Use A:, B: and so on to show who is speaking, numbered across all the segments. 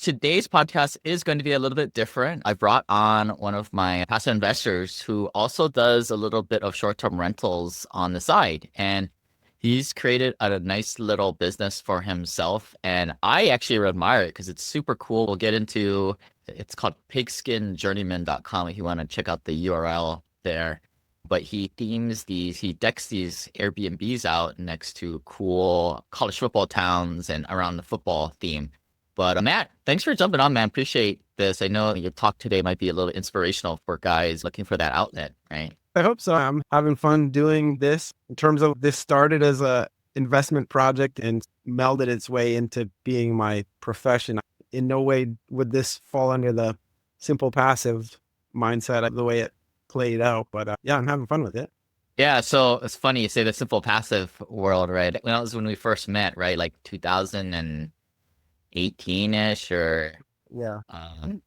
A: Today's podcast is going to be a little bit different. I brought on one of my passive investors who also does a little bit of short-term rentals on the side. And he's created a nice little business for himself. And I actually admire it because it's super cool. We'll get into it's called PigskinJourneyman.com if you want to check out the URL there. But he decks these Airbnbs out next to cool college football towns and around the football theme. But Matt, thanks for jumping on, man. Appreciate this. I know your talk today might be a little inspirational for guys looking for that outlet, right?
B: I hope so. I'm having fun doing this. In terms of this started as a investment project and melded its way into being my profession. In no way would this fall under the simple passive mindset of the way it played out. But yeah, I'm having fun with it.
A: Yeah, so it's funny you say the simple passive world, right? Well, that was when we first met, right? Like 2018-ish or
B: Yeah.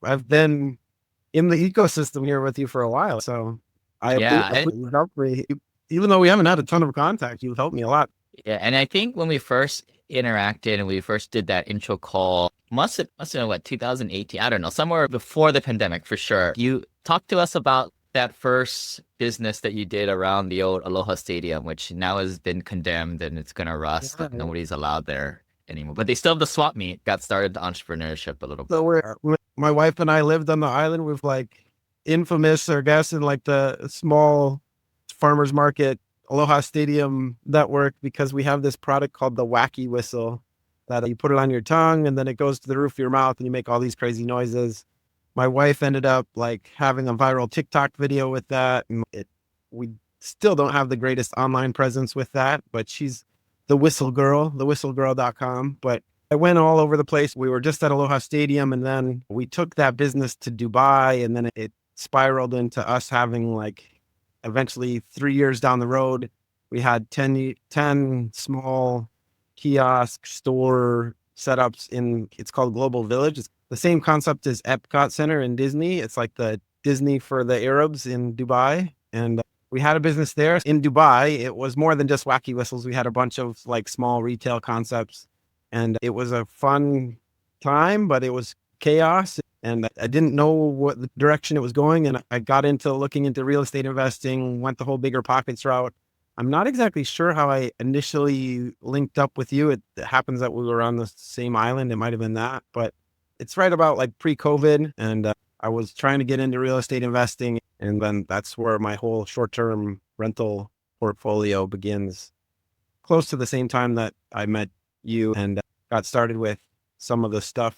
B: I've been in the ecosystem here with you for a while. So I
A: yeah,
B: you've helped me. Even though we haven't had a ton of contact, you've helped me a lot.
A: yeah, and I think when we first interacted and we first did that intro call, must have been what, 2018? I don't know, somewhere before the pandemic for sure. You talked to us about that first business that you did around the old Aloha Stadium, which now has been condemned and it's gonna rust.
B: Yeah.
A: Nobody's allowed there anymore. But they still have the swap meet. Got started entrepreneurship a little bit.
B: So my wife and I lived on the island with like infamous, or guess, in like the small farmers market Aloha Stadium network, because we have this product called the Wacky whistle that you put it on your tongue and then it goes to the roof of your mouth and you make all these crazy noises. My wife ended up like having a viral TikTok video with that. And we still don't have the greatest online presence with that, but she's the whistle girl, thewhistlegirl.com. But I went all over the place. We were just at Aloha Stadium and then we took that business to Dubai, and then it spiraled into us having like eventually 3 years down the road, we had 10 small kiosk store setups it's called Global Village. It's the same concept as Epcot Center in Disney. It's like the Disney for the Arabs in Dubai. And we had a business there in Dubai. It was more than just wacky whistles. We had a bunch of like small retail concepts, and it was a fun time, but it was chaos. And I didn't know what the direction it was going. And I got into looking into real estate investing, went the whole bigger pockets route. I'm not exactly sure how I initially linked up with you. It happens that we were on the same island. It might've been that, but it's right about like pre-COVID. And I was trying to get into real estate investing. And then that's where my whole short-term rental portfolio begins, close to the same time that I met you and got started with some of the stuff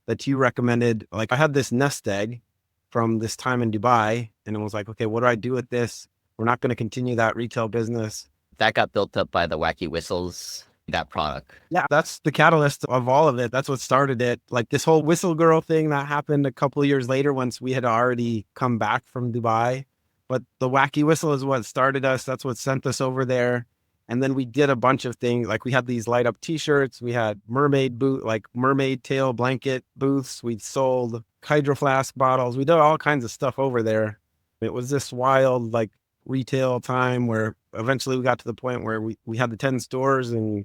B: that you recommended. Like I had this nest egg from this time in Dubai, and it was like, okay, what do I do with this? We're not going to continue that retail business.
A: That got built up by the Wacky Whistles, that product.
B: Yeah, that's the catalyst of all of it. That's what started it. Like this whole whistle girl thing that happened a couple of years later once we had already come back from Dubai. But the Wacky whistle is what started us. That's what sent us over there. And then we did a bunch of things. Like we had these light up t-shirts. We had mermaid tail blanket booths. We sold hydro flask bottles. We did all kinds of stuff over there. It was this wild, like retail time where eventually we got to the point where we had the 10 stores and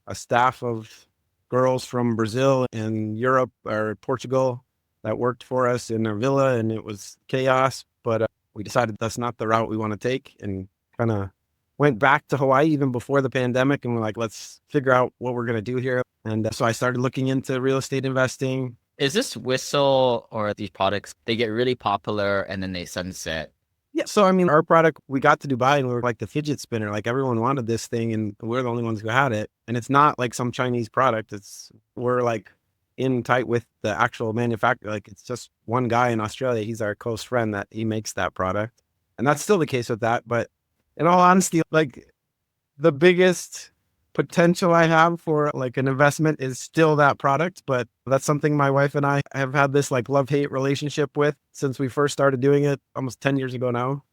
B: a staff of girls from Brazil and Europe or Portugal that worked for us in our villa, and it was chaos. But we decided that's not the route we want to take, and kind of went back to Hawaii even before the pandemic, and we're like, let's figure out what we're going to do here. And so I started looking into real estate investing.
A: Is this whistle or these products, they get really popular and then they sunset?
B: Yeah. So, I mean, our product, we got to Dubai and we were like the fidget spinner. Like everyone wanted this thing and we're the only ones who had it. And it's not like some Chinese product. We're like in tight with the actual manufacturer. Like it's just one guy in Australia. He's our close friend that he makes that product. And that's still the case with that. But in all honesty, like the biggest potential I have for like an investment is still that product. But that's something my wife and I have had this like love-hate relationship with since we first started doing it almost 10 years ago now.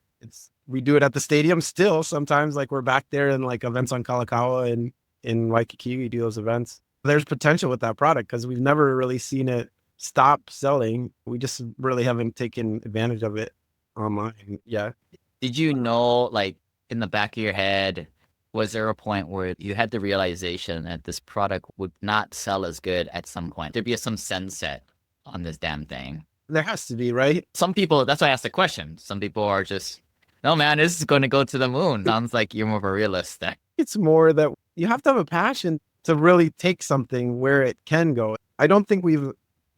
B: We do it at the stadium still. Sometimes like we're back there in like events on Kalakaua and in Waikiki, we do those events. There's potential with that product because we've never really seen it stop selling. We just really haven't taken advantage of it online yet.
A: Did you know, like in the back of your head, was there a point where you had the realization that this product would not sell as good at some point? There'd be some sunset. on this damn thing?
B: There has to be, right?
A: Some people, that's why I asked the question. Some people are just, no, man, this is going to go to the moon. Sounds like you're more of a realist there.
B: It's more that you have to have a passion to really take something where it can go. I don't think we've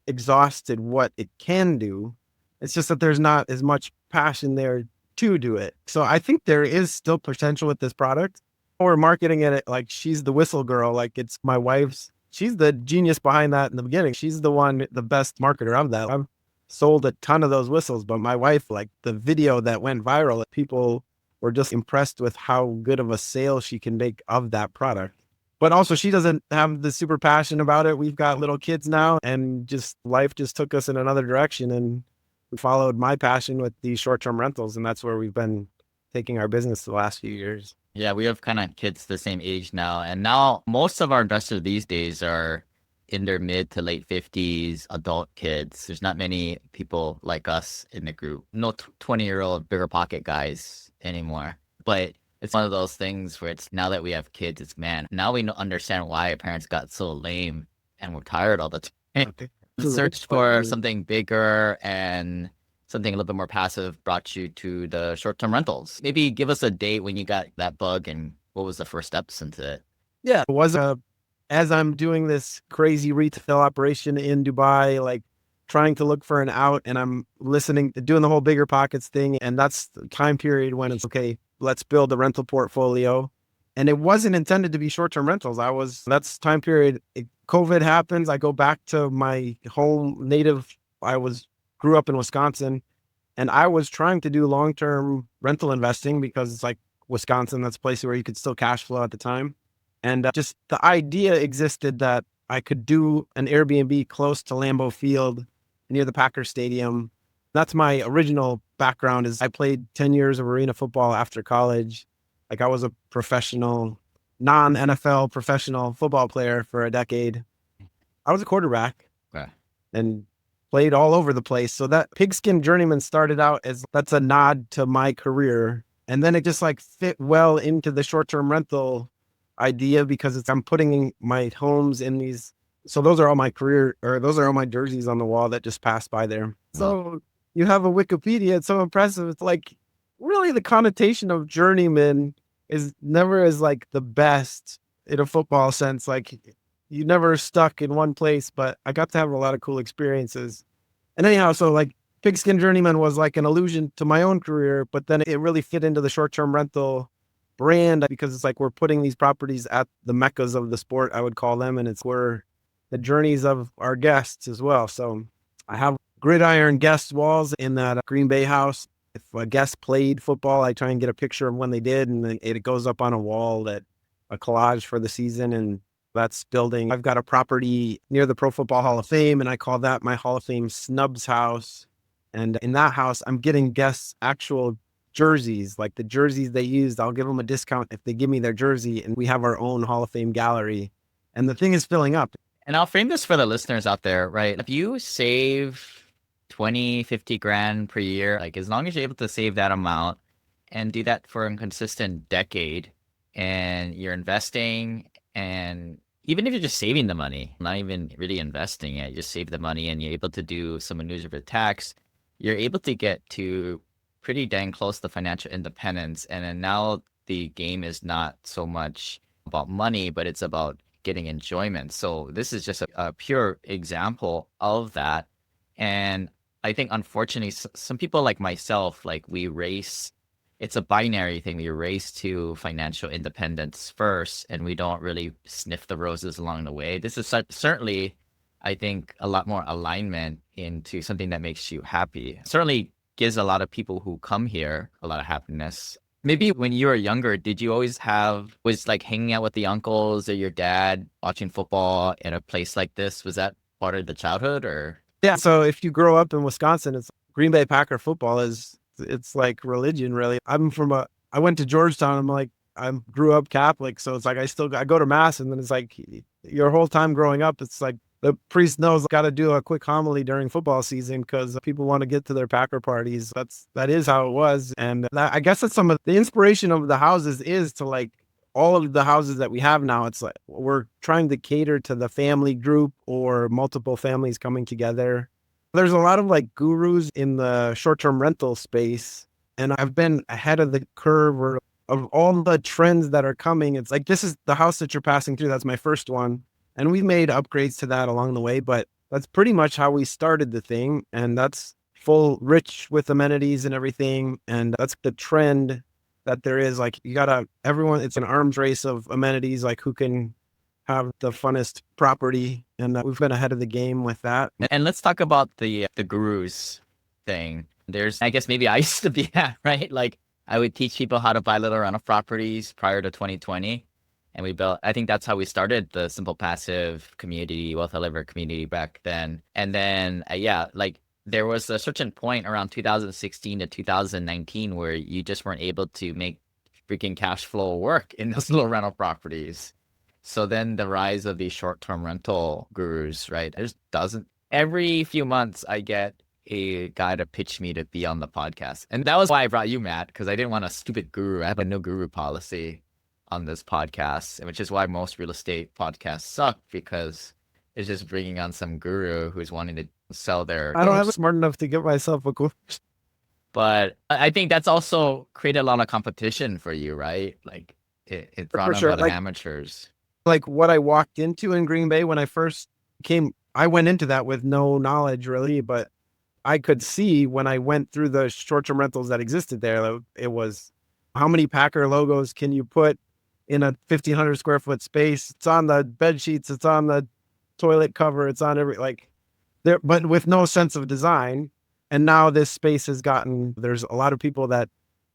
B: exhausted what it can do. It's just that there's not as much passion there to do it. So I think there is still potential with this product. We're marketing it like she's the whistle girl, like it's my wife's. She's the genius behind that in the beginning. She's the one, the best marketer of that. I've sold a ton of those whistles, but my wife, like the video that went viral, people were just impressed with how good of a sale she can make of that product. But also she doesn't have the super passion about it. We've got little kids now and just life just took us in another direction, and we followed my passion with these short-term rentals. And that's where we've been taking our business the last few years.
A: Yeah, we have kind of kids the same age now. And now most of our investors these days are in their mid to late 50s, adult kids. There's not many people like us in the group. No 20-year-old bigger pocket guys anymore. But it's one of those things where it's now that we have kids, it's man, now we understand why our parents got so lame and we're tired all the time. The search for something bigger and something a little bit more passive brought you to the short-term rentals. Maybe give us a date when you got that bug and what was the first steps into it?
B: Yeah, it was as I'm doing this crazy retail operation in Dubai, like trying to look for an out, and I'm doing the whole bigger pockets thing. And that's the time period when it's okay, let's build a rental portfolio. And it wasn't intended to be short-term rentals. That's time period. COVID happens. I go back to my home native. Grew up in Wisconsin, and I was trying to do long-term rental investing because it's like Wisconsin, that's a place where you could still cash flow at the time. And just the idea existed that I could do an Airbnb close to Lambeau Field near the Packers Stadium. That's my original background. Is I played 10 years of arena football after college. Like I was a professional, non-NFL professional football player for a decade. I was a quarterback.
A: Okay.
B: And played all over the place. So that Pigskin Journeyman started out as that's a nod to my career. And then it just like fit well into the short-term rental idea because I'm putting my homes in these. So those are all my jerseys on the wall that just passed by there. So you have a Wikipedia. It's so impressive. It's like really the connotation of journeyman is never as like the best in a football sense. Like you never stuck in one place, but I got to have a lot of cool experiences. And anyhow, so like Pigskin Journeyman was like an allusion to my own career, but then it really fit into the short-term rental brand because it's like we're putting these properties at the meccas of the sport, I would call them, and it's where the journeys of our guests as well. So I have gridiron guest walls in that Green Bay house. If a guest played football, I try and get a picture of when they did, and then it goes up on a wall, that a collage for the season. And that's building. I've got a property near the Pro Football Hall of Fame, and I call that my Hall of Fame snubs house. And in that house, I'm getting guests actual jerseys, like the jerseys they used. I'll give them a discount if they give me their jersey, and we have our own Hall of Fame gallery. And the thing is filling up.
A: And I'll frame this for the listeners out there, right? If you save 20, 50 grand per year, like as long as you're able to save that amount and do that for a consistent decade, and you're investing, and even if you're just saving the money, not even really investing it, you just save the money and you're able to do some maneuvers with tax, you're able to get to pretty dang close to financial independence. And then now the game is not so much about money, but it's about getting enjoyment. So this is just a pure example of that. And I think, unfortunately, some people like myself, like it's a binary thing. We race to financial independence first, and we don't really sniff the roses along the way. This is certainly, I think, a lot more alignment into something that makes you happy. Certainly gives a lot of people who come here a lot of happiness. Maybe when you were younger, did you always was like hanging out with the uncles or your dad watching football in a place like this? Was that part of the childhood or?
B: Yeah. So if you grow up in Wisconsin, it's Green Bay Packer football it's like religion, really. I went to Georgetown. I grew up Catholic. So it's like, I go to mass, and then it's like your whole time growing up, it's like the priest knows got to do a quick homily during football season because people want to get to their Packer parties. That is how it was. And I guess that's some of the inspiration of the houses is to like all of the houses that we have now, it's like we're trying to cater to the family group or multiple families coming together. There's a lot of like gurus in the short-term rental space, and I've been ahead of the curve or of all the trends that are coming. It's like, this is the house that you're passing through. That's my first one. And we've made upgrades to that along the way, but that's pretty much how we started the thing. And that's full rich with amenities and everything. And that's the trend that there is. Like, you gotta, everyone, it's an arms race of amenities, like who can have the funnest property. And we've been ahead of the game with that.
A: And let's talk about the gurus thing. There's, I guess maybe I used to be that, right? Like, I would teach people how to buy little rental properties prior to 2020. And we built, I think that's how we started the Simple Passive community, Wealth Deliver community back then. And then, yeah, like there was a certain point around 2016 to 2019 where you just weren't able to make freaking cash flow work in those little rental properties. So then the rise of these short-term rental gurus, right? It just doesn't, every few months I get a guy to pitch me to be on the podcast. And that was why I brought you, Matt, because I didn't want a stupid guru. I have a no guru policy on this podcast, which is why most real estate podcasts suck, because it's just bringing on some guru who's wanting to sell their.
B: I don't have smart enough to get myself a course.
A: But I think that's also created a lot of competition for you, right? Like it brought on
B: sure.
A: a lot of amateurs.
B: Like what I walked into in Green Bay when I first came, I went into that with no knowledge really, but I could see when I went through the short-term rentals that existed there, it was, how many Packer logos can you put in a 1,500 square foot space? It's on the bed sheets, it's on the toilet cover, it's on every, like there, but with no sense of design. And now this space has gotten, there's a lot of people that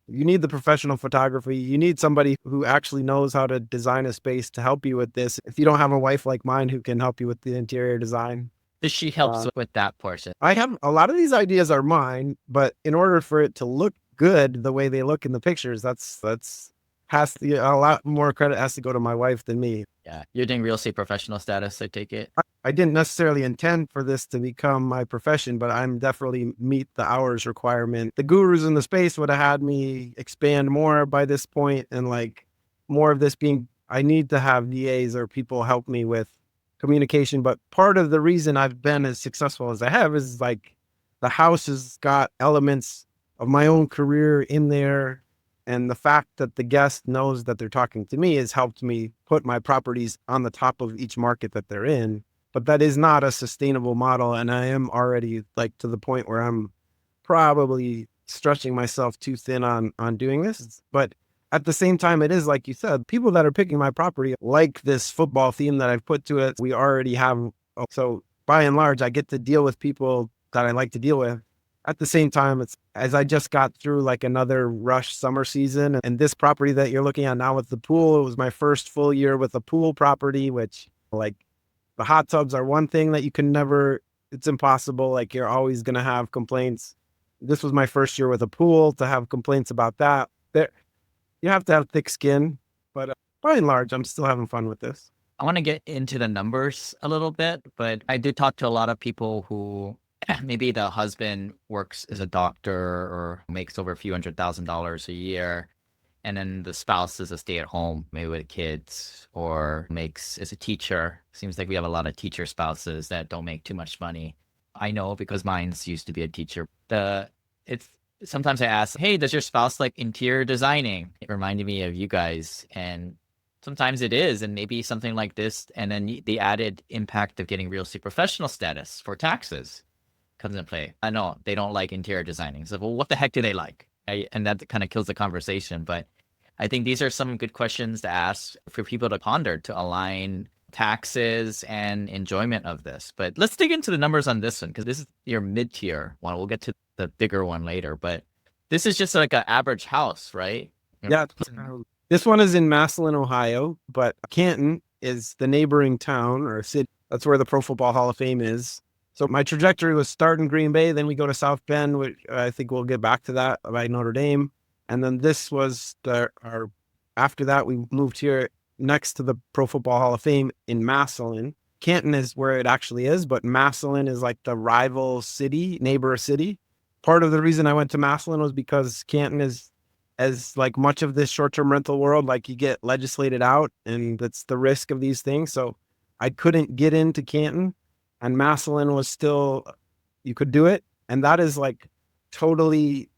B: you need the professional photography. You need somebody who actually knows how to design a space to help you with this. If you don't have a wife like mine who can help you with the interior design.
A: She helps with that portion.
B: I have a lot of these ideas are mine, but in order for it to look good the way they look in the pictures, that's has to, a lot more credit has to go to my wife than me.
A: Yeah, you're doing real estate professional status, I take it.
B: I didn't necessarily intend for this to become my profession, but I'm definitely meet the hours requirement. The gurus in the space would have had me expand more by this point, and like more of this being, I need to have VAs or people help me with communication. But part of the reason I've been as successful as I have is like the house has got elements of my own career in there. And the fact that the guest knows that they're talking to me has helped me put my properties on the top of each market that they're in. But that is not a sustainable model. And I am already like to the point where I'm probably stretching myself too thin on doing this. But at the same time, it is like you said, people that are picking my property like this football theme that I've put to it. We already have. So by and large, I get to deal with people that I like to deal with. At the same time, it's as I just got through like another rush summer season, and this property that you're looking at now with the pool, it was my first full year with a pool property, which like the hot tubs are one thing that you can never, it's impossible. Like you're always going to have complaints. This was my first year with a pool to have complaints about that. There, you have to have thick skin, but by and large, I'm still having fun with this.
A: I want to get into the numbers a little bit, but I did talk to a lot of people who maybe the husband works as a doctor or makes over a few $100,000 a year. And then the spouse is a stay-at-home, maybe with kids, or makes as a teacher. Seems like we have a lot of teacher spouses that don't make too much money. I know because mine's used to be a teacher. Sometimes I ask, hey, does your spouse like interior designing? It reminded me of you guys. And sometimes it is, and maybe something like this. And then the added impact of getting real estate professional status for taxes comes into play. I know they don't like interior designing. So, well, what the heck do they like? And that kind of kills the conversation. But I think these are some good questions to ask for people to ponder to align taxes and enjoyment of this. But let's dig into the numbers on this one, because this is your mid-tier one. We'll get to the bigger one later. But this is just like an average house, right?
B: Yeah. This one is in Massillon, Ohio, but Canton is the neighboring town or city. That's where the Pro Football Hall of Fame is. So my trajectory was start in Green Bay, then we go to South Bend, which I think we'll get back to that, by Notre Dame. And then this was after that, we moved here next to the Pro Football Hall of Fame in Massillon. Canton is where it actually is, but Massillon is like the rival city, neighbor city. Part of the reason I went to Massillon was because Canton is as like much of this short-term rental world, like you get legislated out, and that's the risk of these things. So I couldn't get into Canton, and Massillon was still, you could do it. And that is like totally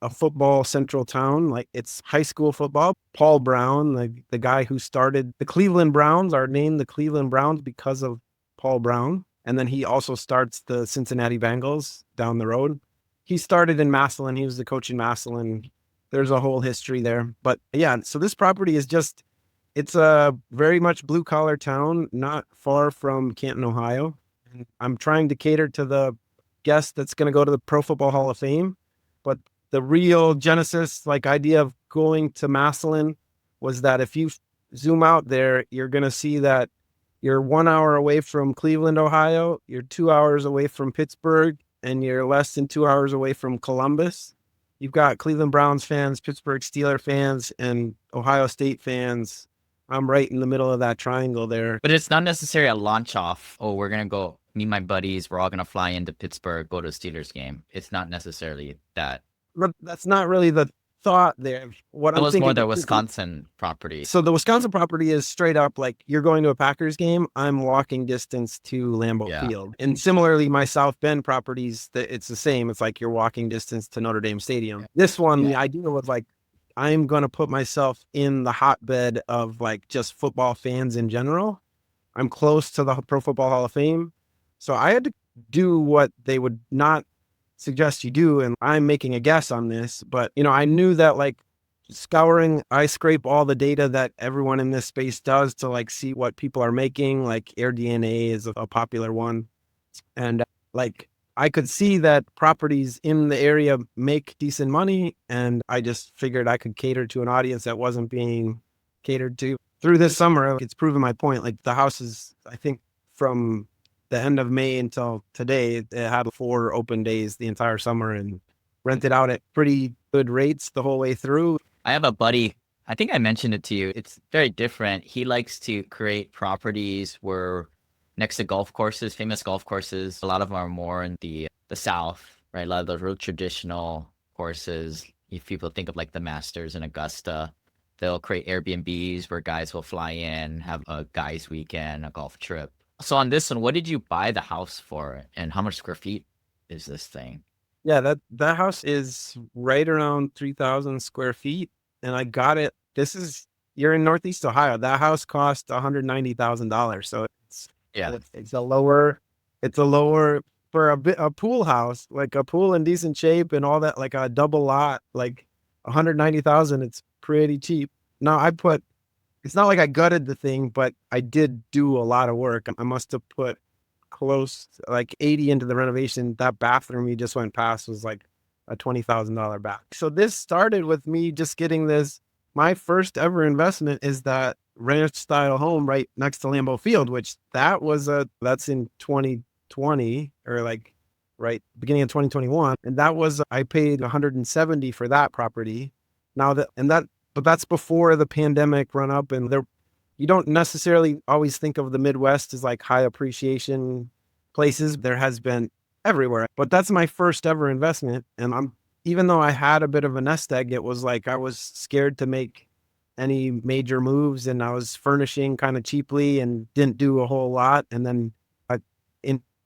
B: a football central town. Like it's high school football. Paul Brown, like the guy who started the Cleveland Browns, are named the Cleveland Browns because of Paul Brown. And then he also starts the Cincinnati Bengals down the road. He started in Massillon. He was the coach in Massillon. There's a whole history there. But yeah, so this property is just, it's a very much blue collar town, not far from Canton, Ohio. And I'm trying to cater to the guest that's going to go to the Pro Football Hall of Fame. But the real genesis, like idea of going to Massillon was that if you zoom out there, you're going to see that you're 1 hour away from Cleveland, Ohio. You're 2 hours away from Pittsburgh, and you're less than 2 hours away from Columbus. You've got Cleveland Browns fans, Pittsburgh Steelers fans, and Ohio State fans. I'm right in the middle of that triangle there.
A: But it's not necessarily a launch off. Oh, we're going to go meet my buddies. We're all going to fly into Pittsburgh, go to a Steelers game. It's not necessarily that.
B: But that's not really the thought there. What
A: It
B: I'm
A: was
B: thinking,
A: more the Wisconsin property.
B: so the Wisconsin property is straight up like you're going to a Packers game. I'm walking distance to Lambeau Field. And similarly, my South Bend properties, it's the same. It's like you're walking distance to Notre Dame Stadium. This one, the idea was like, I'm going to put myself in the hotbed of like just football fans in general. I'm close to the Pro Football Hall of Fame. So I had to do what they would not suggest you do. And I'm making a guess on this, but you know, I knew that like I scrape all the data that everyone in this space does to like see what people are making. Like AirDNA is a popular one. And like, I could see that properties in the area make decent money. And I just figured I could cater to an audience that wasn't being catered to. Through this summer, it's proven my point. Like the houses, I think from the end of May until today, it had 4 open days the entire summer and rented out at pretty good rates the whole way through.
A: I have a buddy, I think I mentioned it to you. It's very different. He likes to create properties where next to golf courses, famous golf courses, a lot of them are more in the South, right? A lot of those real traditional courses. If people think of like the Masters in Augusta, they'll create Airbnbs where guys will fly in, have a guys weekend, a golf trip. So on this one, what did you buy the house for, and how much square feet is this thing?
B: Yeah, that house is right around 3,000 square feet, and I got it. You're in Northeast Ohio. That house cost $190,000. So it's a lower for a pool house, like a pool in decent shape and all that, like a double lot, like 190,000. It's pretty cheap. Now it's not like I gutted the thing, but I did do a lot of work. I must have put close like 80 into the renovation. That bathroom you just went past was like a $20,000 bath. So this started with me just getting this. My first ever investment is that ranch style home right next to Lambeau Field, which that's in 2020 or like right beginning of 2021. And I paid 170 for that property. But that's before the pandemic run up, and you don't necessarily always think of the Midwest as like high appreciation places. There has been everywhere, but that's my first ever investment. And even though I had a bit of a nest egg, it was like I was scared to make any major moves, and I was furnishing kind of cheaply and didn't do a whole lot. And then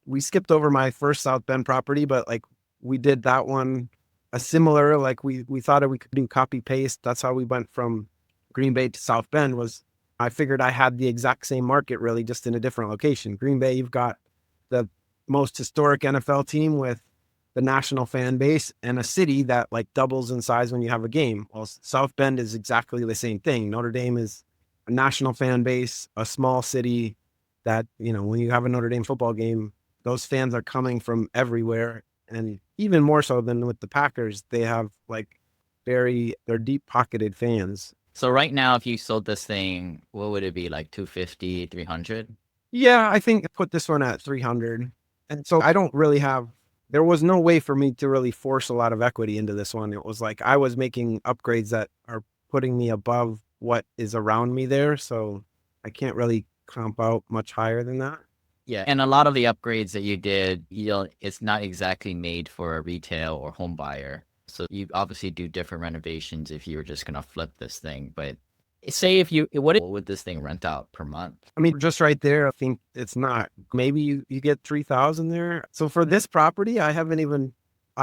B: we skipped over my first South Bend property, but like we did that one a similar, like we thought we could do copy paste. That's how we went from Green Bay to South Bend. I figured I had the exact same market, really, just in a different location. Green Bay, you've got the most historic NFL team with the national fan base and a city that like doubles in size when you have a game. Well, South Bend is exactly the same thing. Notre Dame is a national fan base, a small city that, you know, when you have a Notre Dame football game, those fans are coming from everywhere. And even more so than with the Packers, they have like they're deep pocketed fans.
A: So right now, if you sold this thing, what would it be, like 250, 300?
B: Yeah, I think I put this one at 300. And so there was no way for me to really force a lot of equity into this one. It was like I was making upgrades that are putting me above what is around me there. So I can't really comp out much higher than that.
A: Yeah, and a lot of the upgrades that you did, it's not exactly made for a retail or home buyer. So you obviously do different renovations if you were just gonna flip this thing. But say if you, what would this thing rent out per month?
B: I mean, just right there, I think it's not. Maybe you get 3,000 there. So for this property, I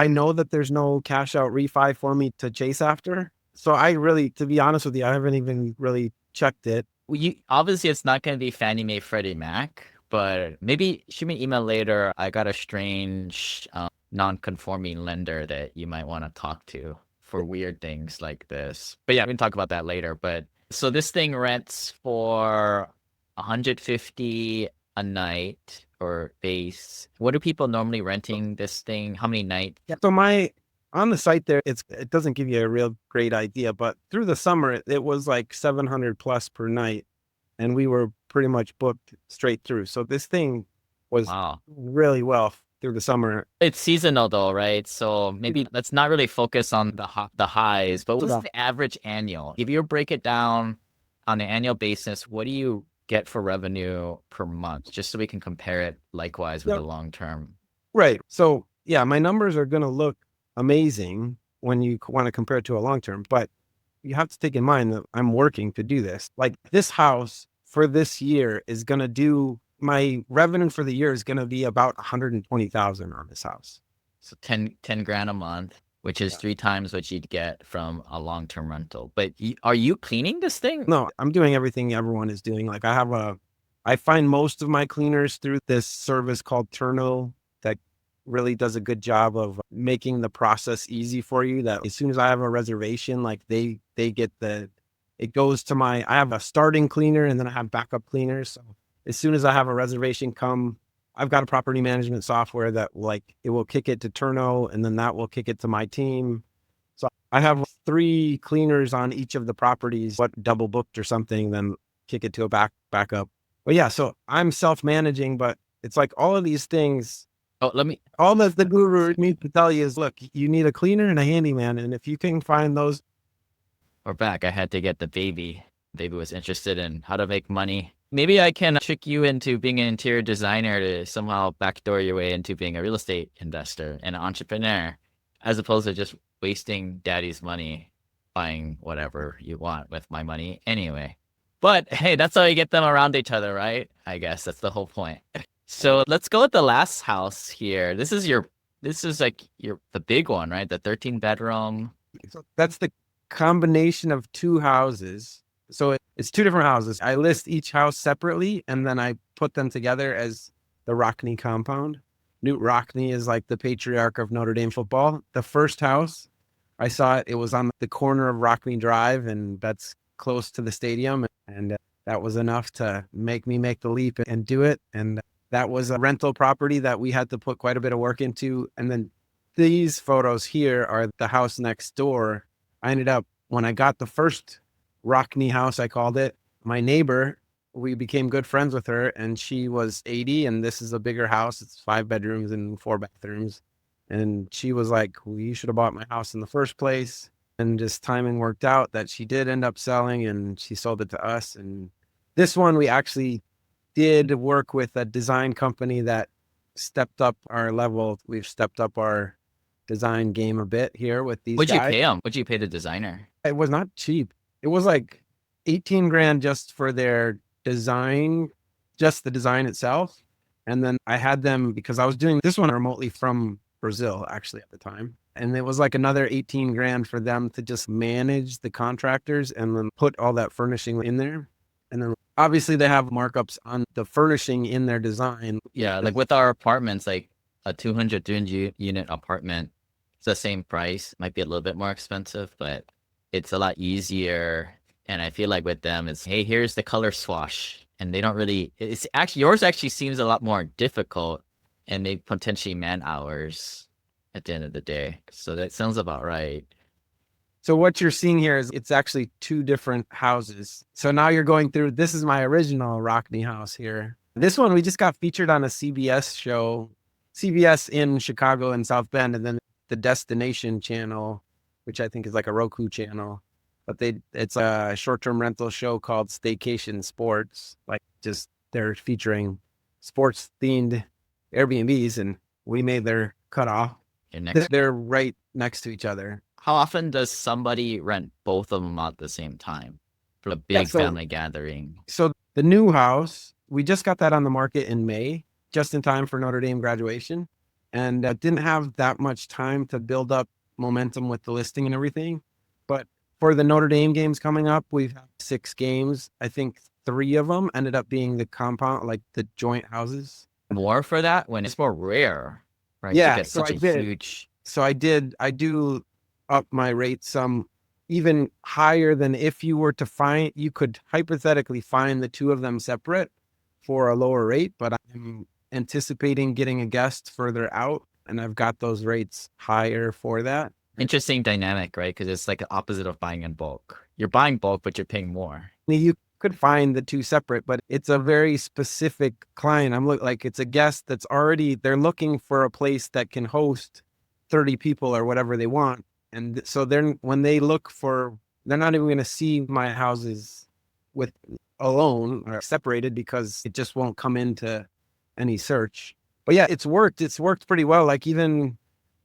B: know that there's no cash out refi for me to chase after. So I really, to be honest with you, I haven't even really checked it.
A: Well, you obviously it's not gonna be Fannie Mae, Freddie Mac, but maybe shoot me an email later. I got a strange non-conforming lender that you might want to talk to for weird things like this. But yeah, we can talk about that later. But so this thing rents for 150 a night or base. What are people normally renting this thing? How many nights?
B: Yeah. So on the site there, it doesn't give you a real great idea, but through the summer, it was like 700 plus per night. And we were pretty much booked straight through. So this thing was
A: Wow.
B: really well through the summer.
A: It's seasonal though, right? So maybe let's not really focus on the highs, but what's the average annual? If you break it down on an annual basis, what do you get for revenue per month? Just so we can compare it likewise with the long term.
B: Right. So yeah, my numbers are going to look amazing when you want to compare it to a long term, but you have to take in mind that I'm working to do this. Like this house for this year is going to do, my revenue for the year is going to be about 120,000 on this house.
A: So 10 grand a month, which is 3 times what you'd get from a long-term rental. But are you cleaning this thing?
B: No, I'm doing everything everyone is doing. Like I find most of my cleaners through this service called Turno that really does a good job of making the process easy for you. That as soon as I have a reservation, like they get it goes to I have a starting cleaner and then I have backup cleaners. So as soon as I have a reservation come, I've got a property management software that it will kick it to Turno and then that will kick it to my team. So I have 3 cleaners on each of the properties, double booked or something, then kick it to a backup. But yeah, so I'm self-managing, but it's like all of these things. All that the guru needs to tell you is, look, you need a cleaner and a handyman. And if you can find those.
A: We're back. I had to get the baby. Baby was interested in how to make money. Maybe I can trick you into being an interior designer to somehow backdoor your way into being a real estate investor and an entrepreneur, as opposed to just wasting daddy's money buying whatever you want with my money anyway. But hey, that's how you get them around each other, right? I guess that's the whole point. So let's go with the last house here. This is the big one, right? The 13 bedroom.
B: So that's the combination of 2 houses. So it's 2 different houses. I list each house separately and then I put them together as the Rockne compound. Newt Rockne is like the patriarch of Notre Dame football. The first house, I saw it was on the corner of Rockne Drive, and that's close to the stadium. And that was enough to make me make the leap and do it. And that was a rental property that we had to put quite a bit of work into. And then these photos here are the house next door. I ended up, when I got the first Rockne house, I called it, my neighbor, we became good friends with her, and she was 80, and this is a bigger house. It's 5 bedrooms and 4 bathrooms. And she was like, well, you should have bought my house in the first place. And just timing worked out that she did end up selling, and she sold it to us. And this one, we actually did work with a design company that stepped up our level. We've stepped up our design game a bit here with these guys.
A: What'd you pay them? What'd you pay the designer?
B: It was not cheap. It was like 18 grand just for their design, just the design itself. And then I had them, because I was doing this one remotely from Brazil, actually, at the time. And it was like another 18 grand for them to just manage the contractors and then put all that furnishing in there. And then obviously they have markups on the furnishing in their design.
A: Yeah, like with our apartments, like a 200, 300 unit apartment, it's the same price. Might be a little bit more expensive, but it's a lot easier. And I feel like with them, it's, hey, here's the color swash. And they don't really, it's actually, yours actually seems a lot more difficult and maybe potentially man hours at the end of the day. So that sounds about right.
B: So what you're seeing here is it's actually 2 different houses. So now you're going through, this is my original Rockne house here. This one, we just got featured on a CBS show, CBS in Chicago and South Bend, and then the Destination channel, which I think is like a Roku channel. But it's a short-term rental show called Staycation Sports. Like, just they're featuring sports-themed Airbnbs, and we made their cutoff.
A: You're next.
B: They're right next to each other.
A: How often does somebody rent both of them at the same time for a
B: Yeah,
A: big family gathering?
B: so the new house, we just got that on the market in May, just in time for Notre Dame graduation, and didn't have that much time to build up momentum with the listing and everything. But for the Notre Dame games coming up, we've had 6 games. I think 3 of them ended up being the compound, like the joint houses.
A: More for that when it's more rare, right? To
B: Yeah,
A: get
B: so
A: such
B: I
A: a
B: did.
A: huge.
B: So I do up my rate some, even higher than if you were to find, you could hypothetically find the 2 of them separate for a lower rate, but I'm anticipating getting a guest further out and I've got those rates higher for that.
A: Interesting dynamic, right? Because it's like the opposite of buying in bulk. You're buying bulk, but you're paying more.
B: You could find the 2 separate, but it's a very specific client. I'm like, it's a guest that's already, they're looking for a place that can host 30 people or whatever they want. And so when they look for, they're not even going to see my houses with alone or separated because it just won't come into any search. But yeah, it's worked. It's worked pretty well. Like even,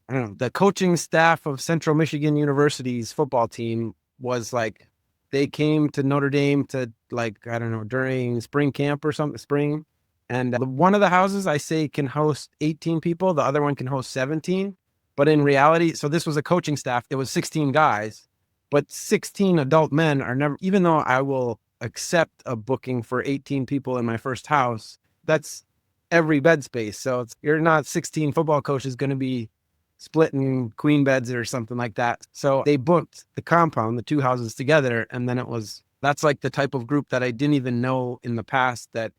B: I don't know, the coaching staff of Central Michigan University's football team was like, they came to Notre Dame to like, I don't know, during spring camp or something, spring. And one of the houses I say can host 18 people. The other one can host 17. But in reality, so this was a coaching staff. It was 16 guys, but 16 adult men are never, even though I will accept a booking for 18 people in my first house, that's every bed space. So you're not 16 football coaches going to be splitting queen beds or something like that. So they booked the compound, the 2 houses together. And then that's like the type of group that I didn't even know in the past that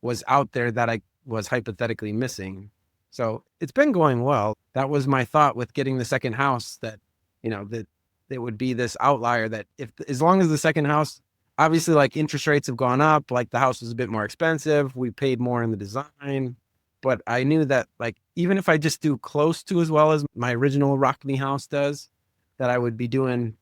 B: was out there that I was hypothetically missing. So it's been going well. That was my thought with getting the second house, that, that it would be this outlier that as long as the second house, obviously like interest rates have gone up, like the house was a bit more expensive. We paid more in the design, but I knew that like, even if I just do close to as well as my original Rockne house does, that I would be doing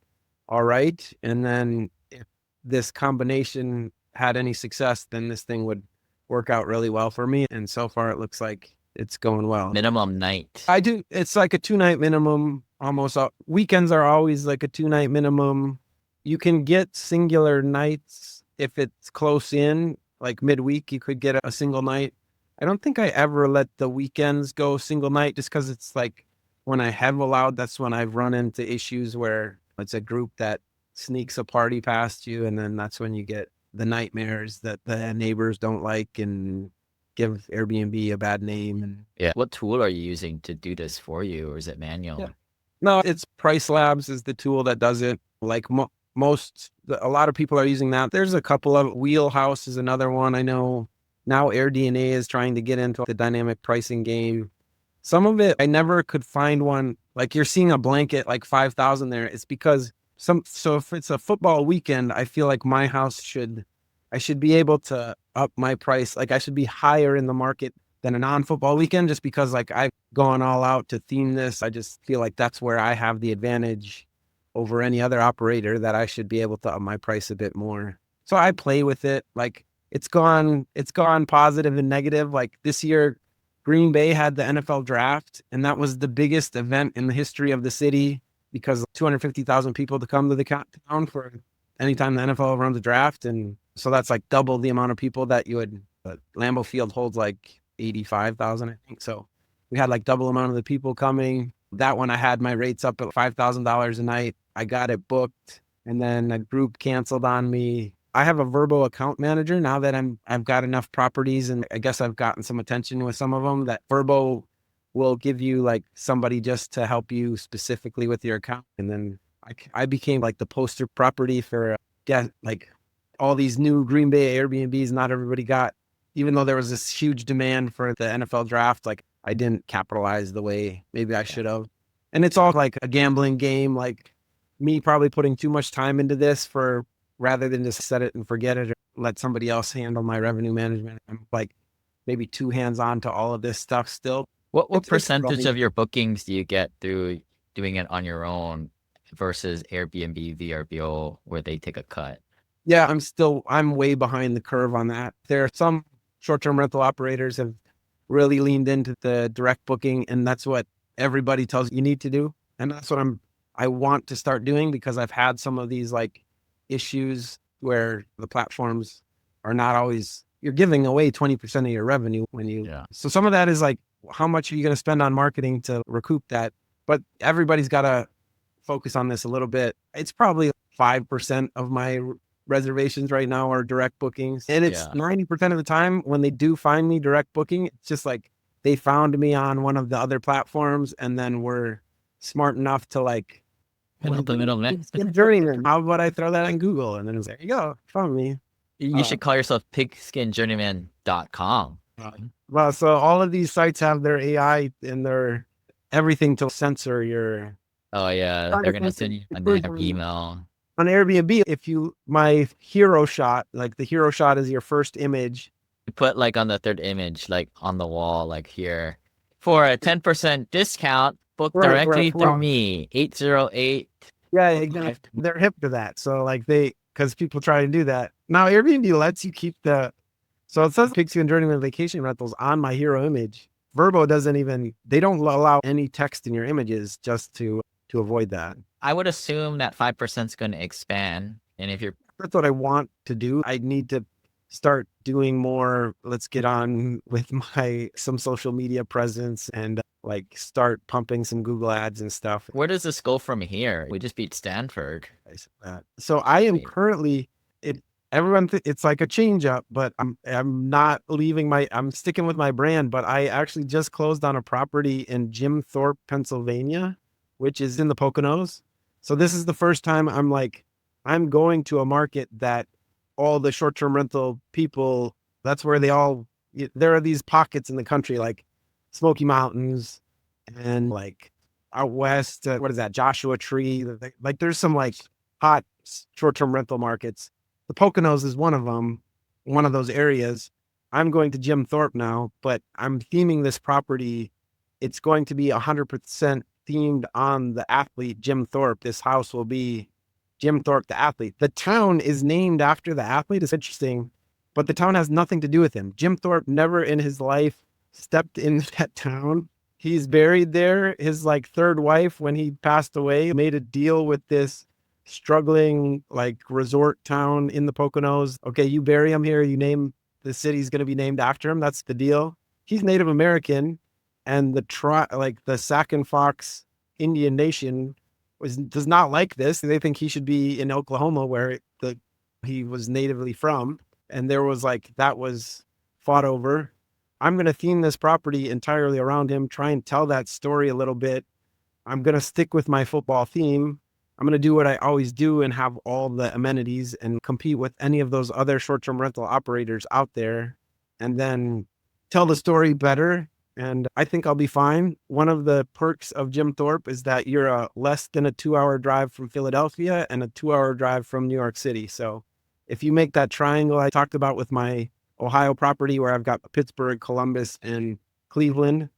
B: all right. And then if this combination had any success, then this thing would work out really well for me. And so far it looks like it's going well.
A: Minimum night.
B: I do. It's like a 2-night minimum. Almost weekends are always like a 2-night minimum. You can get singular nights if it's close in, like midweek, you could get a single night. I don't think I ever let the weekends go single night just because it's like when I have allowed, that's when I've run into issues where it's a group that sneaks a party past you. And then that's when you get the nightmares that the neighbors don't like and give Airbnb a bad name. And
A: Yeah. What tool are you using to do this for you, or is it manual?
B: Yeah. No, it's PriceLabs is the tool that does it. Like a lot of people are using that. There's a couple of Wheelhouse is another one. I know now AirDNA is trying to get into the dynamic pricing game. Some of it, I never could find one. Like you're seeing a blanket like 5,000 there. It's because so if it's a football weekend, I feel like my house I should be able to up my price. Like I should be higher in the market than a non-football weekend just because like I've gone all out to theme this. I just feel like that's where I have the advantage over any other operator, that I should be able to up my price a bit more. So I play with it. Like it's gone positive and negative. Like this year, Green Bay had the NFL draft, and that was the biggest event in the history of the city because 250,000 people to come to the town for anytime the NFL runs a draft. And so that's like double the amount of people that you would, Lambeau Field holds like 85,000, I think. So we had like double amount of the people coming. That one I had my rates up at $5,000 a night. I got it booked, and then a group canceled on me. I have a Verbo account manager now that I've got enough properties, and I guess I've gotten some attention with some of them, that Verbo will give you like somebody just to help you specifically with your account. And then I became like the poster property for like all these new Green Bay Airbnbs. Not everybody got, even though there was this huge demand for the NFL draft, like I didn't capitalize the way maybe I should have. And it's all like a gambling game, like me probably putting too much time into this rather than just set it and forget it or let somebody else handle my revenue management. I'm like maybe too hands-on to all of this stuff still.
A: What percentage of your bookings do you get through doing it on your own versus Airbnb, VRBO, where they take a cut?
B: Yeah, I'm way behind the curve on that. There are some short-term rental operators have really leaned into the direct booking, and that's what everybody tells you need to do. And that's what I want to start doing, because I've had some of these like issues where the platforms are not always, you're giving away 20% of your revenue when you, so some of that is like, how much are you going to spend on marketing to recoup that? But everybody's got to focus on this a little bit. It's probably 5% of my reservations right now are direct bookings. And it's 90% of the time when they do find me direct booking, it's just like they found me on one of the other platforms and then were smart enough to like, Journeyman. How about I throw that on Google? And then it's like, there you go, found me.
A: You should call yourself PigskinJourneyman.com.
B: Well, so all of these sites have their AI and their everything to censor your.
A: Oh yeah, they're gonna send you an email.
B: On Airbnb, if you, my hero shot, like the hero shot is your first image.
A: You put like on the third image, like on the wall, like here, for a 10% discount, book directly through me, 808.
B: Yeah, exactly. They're hip to that. So like because people try to do that. Now Airbnb lets you keep so it says Pigskin Journeyman Vacation Rentals on my hero image. Vrbo they don't allow any text in your images just to avoid that.
A: I would assume that 5% is going to expand. And if
B: that's what I want to do. I need to start doing more. Let's get on with some social media presence and like start pumping some Google ads and stuff.
A: Where does this go from here? We just beat Stanford.
B: So I am currently, it's like a change up, but I'm not leaving I'm sticking with my brand, but I actually just closed on a property in Jim Thorpe, Pennsylvania, which is in the Poconos. So this is the first time I'm going to a market that all the short-term rental people, that's where there are these pockets in the country, like Smoky Mountains and like out west, what is that? Joshua Tree. Like there's some like hot short-term rental markets. The Poconos is one of them, one of those areas. I'm going to Jim Thorpe now, but I'm theming this property. It's going to be 100% themed on the athlete, Jim Thorpe. This house will be Jim Thorpe, the athlete. The town is named after the athlete. It's interesting, but the town has nothing to do with him. Jim Thorpe never in his life stepped in that town. He's buried there. His like third wife, when he passed away, made a deal with this struggling like resort town in the Poconos. Okay, you bury him here. You name the city's going to be named after him. That's the deal. He's Native American, and the Sac and Fox Indian Nation does not like this. They think he should be in Oklahoma, where he was natively from. And that was fought over. I'm going to theme this property entirely around him, try and tell that story a little bit. I'm going to stick with my football theme. I'm going to do what I always do and have all the amenities and compete with any of those other short-term rental operators out there, and then tell the story better. And I think I'll be fine. One of the perks of Jim Thorpe is that you're less than a 2-hour drive from Philadelphia and a 2-hour drive from New York City. So if you make that triangle I talked about with my Ohio property, where I've got Pittsburgh, Columbus, and Cleveland,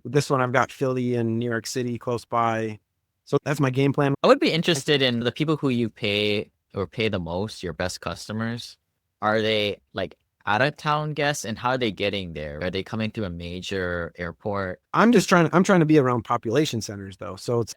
B: this one I've got Philly and New York City close by. So that's my game plan.
A: I would be interested in the people who you pay the most, your best customers. Are they like out of town guests, and how are they getting there? Are they coming through a major airport?
B: I'm trying to be around population centers though. So it's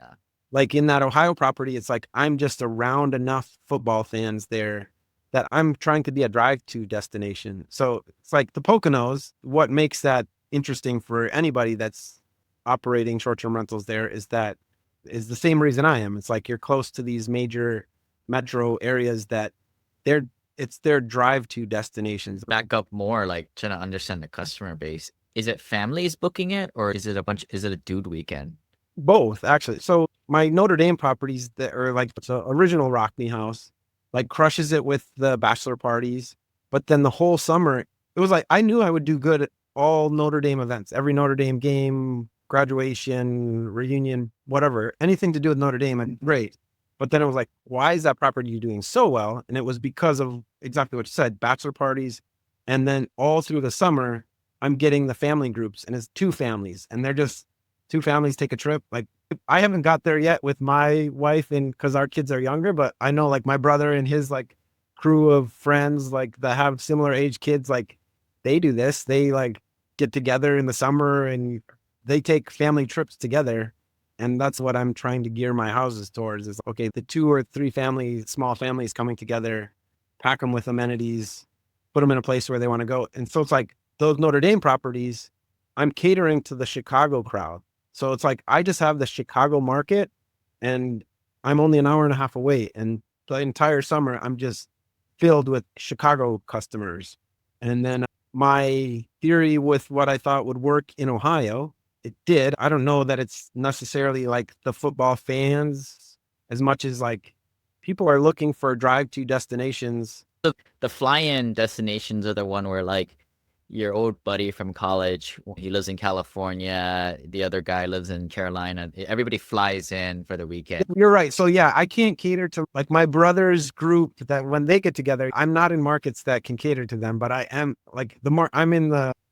B: like in that Ohio property, it's like I'm just around enough football fans there that I'm trying to be a drive-to destination. So it's like the Poconos, what makes that interesting for anybody that's operating short-term rentals there is the same reason I am. It's like you're close to these major metro areas that it's their drive-to destinations.
A: Back up more, like trying to understand the customer base. Is it families booking it, or is it a dude weekend?
B: Both, actually. So my Notre Dame properties that are like, it's an original Rockne house, like crushes it with the bachelor parties. But then the whole summer, it was like, I knew I would do good at all Notre Dame events, every Notre Dame game, graduation, reunion, whatever, anything to do with Notre Dame, and great. But then it was like, why is that property doing so well? And it was because of exactly what you said, bachelor parties. And then all through the summer, I'm getting the family groups, and it's 2 families, and they're just 2 families take a trip. Like I haven't got there yet with my wife, and because our kids are younger, but I know like my brother and his like crew of friends, like that have similar age kids, like they do this. They like get together in the summer and they take family trips together. And that's what I'm trying to gear my houses towards is, okay, the 2 or 3 small families coming together, pack them with amenities, put them in a place where they want to go. And so it's like those Notre Dame properties, I'm catering to the Chicago crowd. So it's like, I just have the Chicago market and I'm only an hour and a half away. And the entire summer, I'm just filled with Chicago customers. And then my theory with what I thought would work in Ohio, it did. I don't know that it's necessarily like the football fans as much as like people are looking for drive-to destinations.
A: The fly-in destinations are the one where like your old buddy from college, he lives in California, the other guy lives in Carolina. Everybody flies in for the weekend.
B: You're right. So yeah, I can't cater to like my brother's group that when they get together, I'm not in markets that can cater to them, but I am like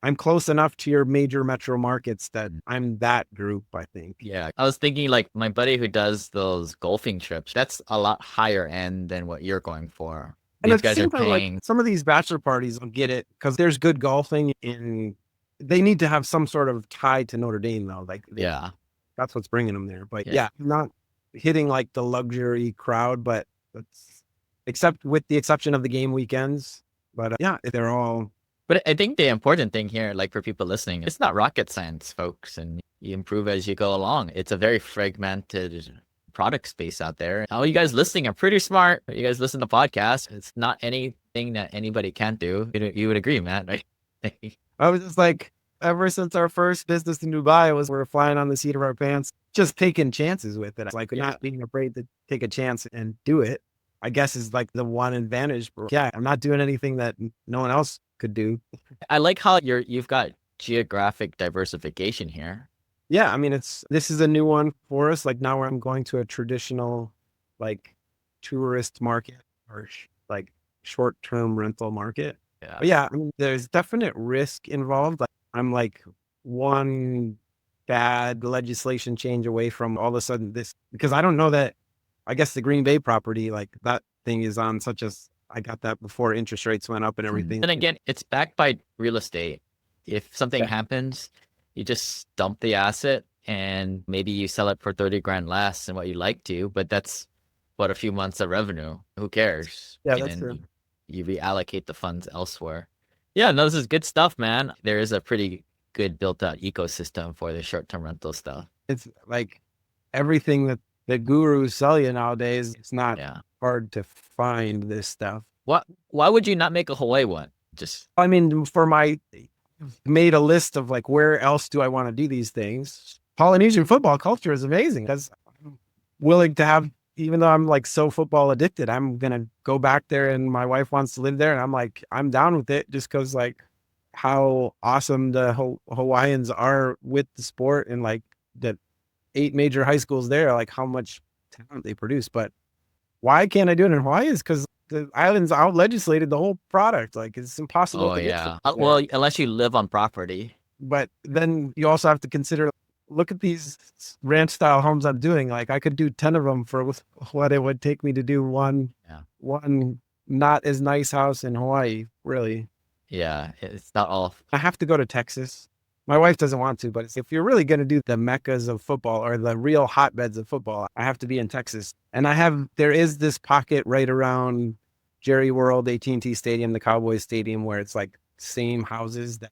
B: I'm close enough to your major metro markets that I'm that group, I think.
A: Yeah. I was thinking like my buddy who does those golfing trips, that's a lot higher end than what you're going for.
B: And
A: These
B: at the
A: guys are
B: same time, like
A: paying.
B: some of these bachelor parties will get it because there's good golfing in, they need to have some sort of tie to Notre Dame though. Like
A: Yeah.
B: that's what's bringing them there. But
A: Yeah.
B: yeah, not hitting like the luxury crowd, but that's except with the exception of the game weekends. But yeah, they're all.
A: But I think the important thing here, like for people listening, it's not rocket science, folks, and you improve as you go along. It's a very fragmented product space out there. All you guys listening are pretty smart. You guys listen to podcasts. It's not anything that anybody can't do. You would agree, Matt, right?
B: I was just like, ever since our first business in Dubai we're flying on the seat of our pants, just taking chances with it. Like not being afraid to take a chance and do it, I guess is like the one advantage. Yeah, I'm not doing anything that no one else could do.
A: I like how you've got geographic diversification here.
B: Yeah, I mean, this is a new one for us. Like now I'm going to a traditional like tourist market or like short-term rental market.
A: Yeah.
B: But yeah, I mean, there's definite risk involved. Like I'm like one bad legislation change away from all of a sudden this, because I don't know that, I guess the Green Bay property, like that thing is on such as, I got that before interest rates went up and everything.
A: And again, it's backed by real estate. If something happens, you just dump the asset and maybe you sell it for 30 grand less than what you like to, but that's what, a few months of revenue. Who cares?
B: Yeah, that's true.
A: You reallocate the funds elsewhere. Yeah, no, this is good stuff, man. There is a pretty good built out ecosystem for the short-term rental stuff.
B: It's like everything that the gurus sell you nowadays, it's not hard to find this stuff.
A: Why would you not make a Hawaii one?
B: I mean, made a list of like, where else do I want to do these things? Polynesian football culture is amazing because I'm willing to have, even though I'm like so football addicted, I'm going to go back there and my wife wants to live there. And I'm like, I'm down with it just because like how awesome the Hawaiians are with the sport and like the 8 major high schools there, like how much talent they produce. But why can't I do it in Hawaii is because the island's out legislated the whole product. Like it's impossible.
A: Oh, yeah. Well, unless you live on property.
B: But then you also have to consider, look at these ranch style homes I'm doing. Like I could do 10 of them for what it would take me to do one not as nice house in Hawaii, really.
A: Yeah, it's not all.
B: I have to go to Texas. My wife doesn't want to, but if you're really going to do the meccas of football or the real hotbeds of football, I have to be in Texas. And there is this pocket right around Jerry World, AT&T Stadium, the Cowboys Stadium, where it's like same houses that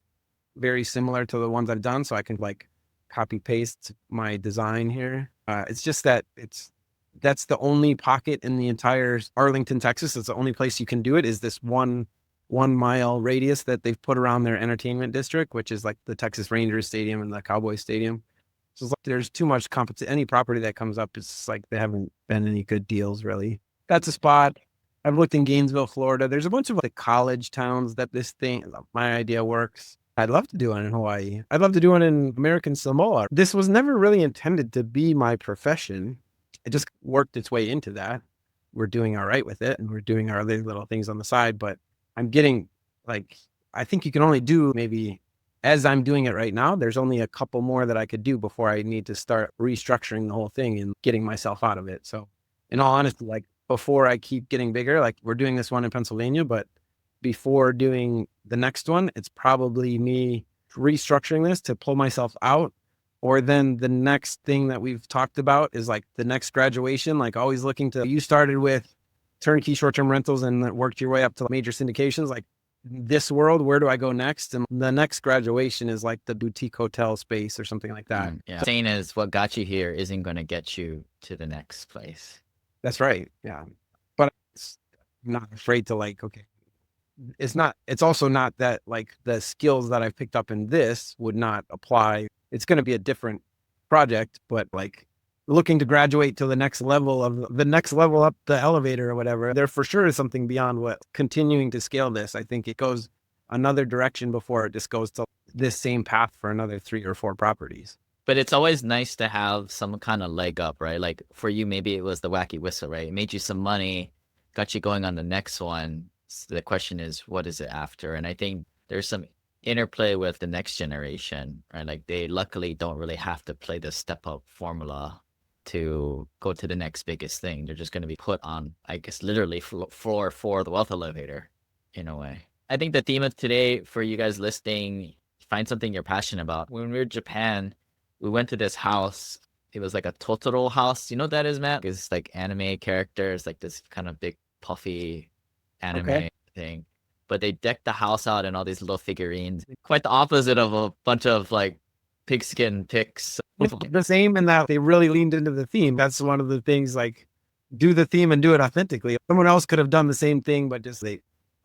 B: very similar to the ones I've done. So I can like copy paste my design here. It's just that that's the only pocket in the entire Arlington, Texas. It's the only place you can do it is this 1 mile radius that they've put around their entertainment district, which is like the Texas Rangers Stadium and the Cowboys Stadium. So it's like there's too much competition. Any property that comes up, it's like they haven't been any good deals really. That's a spot. I've looked in Gainesville, Florida. There's a bunch of like college towns that my idea works. I'd love to do one in Hawaii. I'd love to do one in American Samoa. This was never really intended to be my profession. It just worked its way into that. We're doing all right with it and we're doing our little things on the side, but I'm getting like, I think you can only do maybe, as I'm doing it right now, there's only a couple more that I could do before I need to start restructuring the whole thing and getting myself out of it. So in all honesty, like before I keep getting bigger, like we're doing this one in Pennsylvania, but before doing the next one, it's probably me restructuring this to pull myself out Or then the next thing that we've talked about is like the next graduation, like always looking to, you started with turnkey short-term rentals and then worked your way up to major syndications. Like this world, where do I go next? And the next graduation is like the boutique hotel space or something like that.
A: Yeah. Saying is what got you here isn't going to get you to the next place.
B: That's right. Yeah. But I'm not afraid to like, okay, it's also not that like the skills that I've picked up in this would not apply. It's going to be a different project, but like looking to graduate to the next level up the elevator or whatever, there for sure is something beyond what continuing to scale this. I think it goes another direction before it just goes to this same path for another 3 or 4 properties.
A: But it's always nice to have some kind of leg up, right? Like for you, maybe it was the Wacky whistle, right? It made you some money, got you going on the next one. So the question is, what is it after? And I think there's some interplay with the next generation, right? Like they luckily don't really have to play the step up formula to go to the next biggest thing. They're just going to be put on, I guess, literally floor 4 of the wealth elevator in a way. I think the theme of today for you guys listening, find something you're passionate about. When we were in Japan, we went to this house. It was like a Totoro house. You know what that is, Matt? It's like anime characters, like this kind of big puffy anime thing. But they decked the house out in all these little figurines. Quite the opposite of a bunch of like pigskin pics.
B: The same in that they really leaned into the theme. That's one of the things, like do the theme and do it authentically. Someone else could have done the same thing, but just a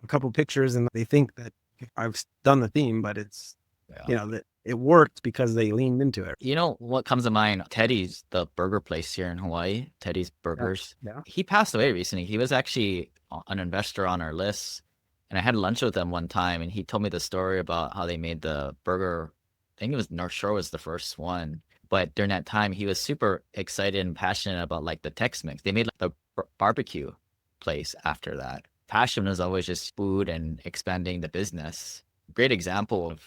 B: couple pictures and they think that I've done the theme, but it's, that it worked because they leaned into it.
A: You know what comes to mind? Teddy's, the burger place here in Hawaii, Teddy's Burgers.
B: Yeah.
A: He passed away recently. He was actually an investor on our list. And I had lunch with him one time and he told me the story about how they made the burger. I think it was North Shore was the first one. But during that time, he was super excited and passionate about like the Tex-Mex. They made like the barbecue place after that. Passion was always just food and expanding the business. Great example of,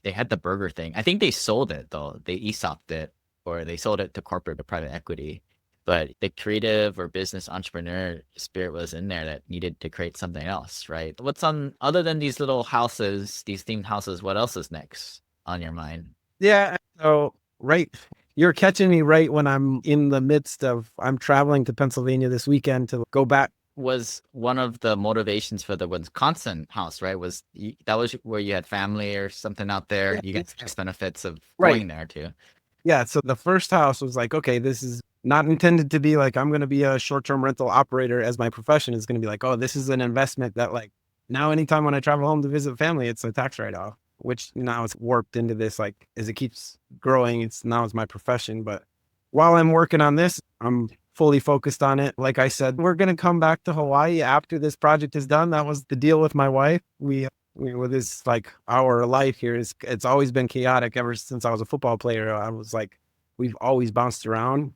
A: they had the burger thing. I think they sold it though. They ESOP'd it or they sold it to corporate or private equity. But the creative or business entrepreneur spirit was in there that needed to create something else, right? What's on, other than these little houses, these themed houses, what else is next on your mind?
B: Yeah. So, right. You're catching me right when I'm in the midst of, I'm traveling to Pennsylvania this weekend to go back.
A: Was one of the motivations for the Wisconsin house, right? That was where you had family or something out there.
B: Yeah.
A: You get tax benefits of
B: Right.
A: going there too.
B: Yeah. So the first house was like, okay, this is not intended to be like, I'm going to be a short-term rental operator as my profession. Is going to be like, oh, this is an investment that like now anytime when I travel home to visit family, it's a tax write-off, which now it's warped into this, like as it keeps growing, it's my profession. But while I'm working on this, I'm fully focused on it. Like I said, we're going to come back to Hawaii after this project is done. That was the deal with my wife. We with this, like our life here it's always been chaotic ever since I was a football player. I was like, we've always bounced around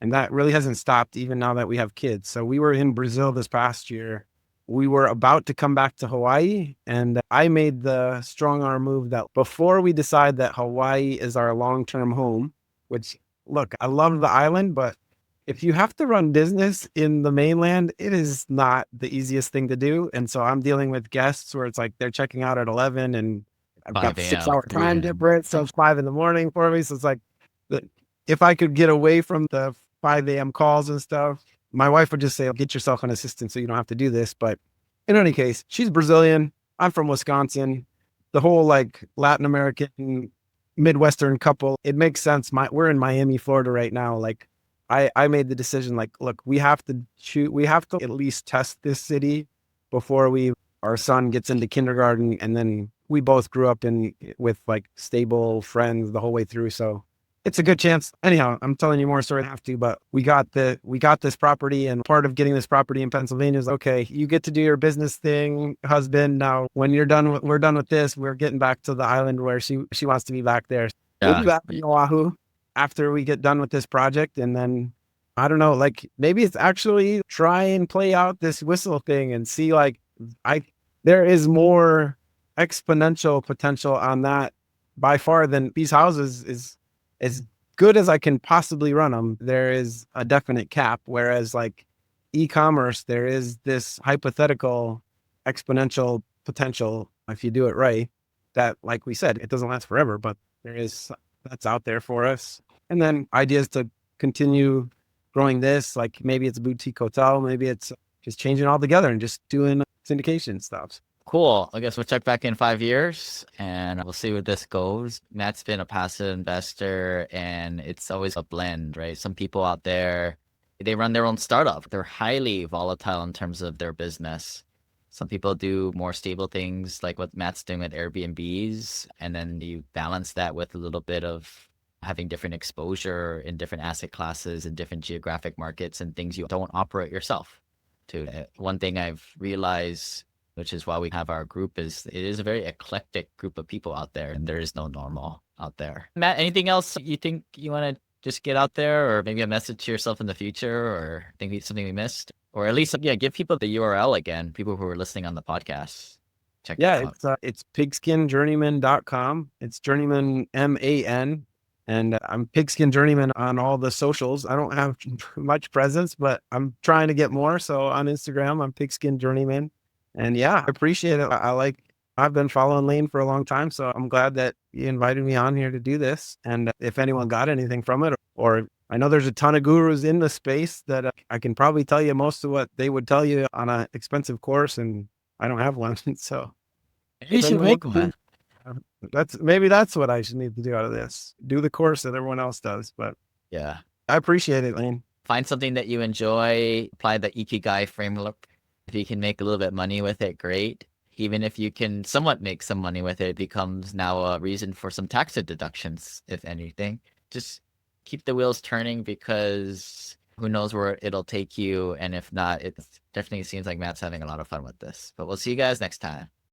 B: and that really hasn't stopped even now that we have kids. So we were in Brazil this past year. We were about to come back to Hawaii and I made the strong arm move that before we decide that Hawaii is our long-term home, which look, I love the island, but if you have to run business in the mainland, it is not the easiest thing to do. And so I'm dealing with guests where it's like they're checking out at 11 and I've got 6-hour time difference. So it's 5 a.m. for me. So it's like, if I could get away from the 5 a.m. calls and stuff, my wife would just say, get yourself an assistant so you don't have to do this. But in any case, she's Brazilian. I'm from Wisconsin. The whole like Latin American Midwestern couple, it makes sense. We're in Miami, Florida right now. Like I made the decision, like, look, we have to at least test this city before our son gets into kindergarten. And then we both grew up with like stable friends the whole way through. So it's a good chance. Anyhow, I'm telling you more story I have to, but we got this property, and part of getting this property in Pennsylvania is, okay, you get to do your business thing, husband. Now, when we're done with this, we're getting back to the island where she wants to be back there. We'll be back in Oahu after we get done with this project. And then I don't know, like maybe it's actually try and play out this whistle thing and see like there is more exponential potential on that by far than these houses is as good as I can possibly run them. There is a definite cap. Whereas like e-commerce, there is this hypothetical exponential potential if you do it right, that like we said, it doesn't last forever, but there is that's out there for us. And then ideas to continue growing this, like maybe it's a boutique hotel, maybe it's just changing all together and just doing syndication stuff.
A: Cool. I guess we'll check back in 5 years and we'll see where this goes. Matt's been a passive investor and it's always a blend, right? Some people out there, they run their own startup. They're highly volatile in terms of their business. Some people do more stable things like what Matt's doing with Airbnbs. And then you balance that with a little bit of having different exposure in different asset classes and different geographic markets and things you don't operate yourself. Too. One thing I've realized, which is why we have our group, is it is a very eclectic group of people out there and there is no normal out there. Matt, anything else you think you want to just get out there, or maybe a message to yourself in the future, or think something we missed, or at least, yeah, give people the URL again, people who are listening on the podcast. Check it out.
B: It's PigskinJourneyman.com. It's Journeyman MAN. And I'm Pigskin Journeyman on all the socials. I don't have much presence, but I'm trying to get more. So on Instagram, I'm Pigskin Journeyman. And yeah, I appreciate it. I've been following Lane for a long time. So I'm glad that you invited me on here to do this. And if anyone got anything from it, or I know there's a ton of gurus in the space that I can probably tell you most of what they would tell you on an expensive course. And I don't have one. So
A: you should make one.
B: That's what I should need to do out of this. Do the course that everyone else does. But
A: yeah,
B: I appreciate it, Lane.
A: Find something that you enjoy, apply the Ikigai framework. If you can make a little bit of money with it, great. Even if you can somewhat make some money with it, it becomes now a reason for some tax deductions, if anything. Just keep the wheels turning, because who knows where it'll take you. And if not, it definitely seems like Matt's having a lot of fun with this. But we'll see you guys next time.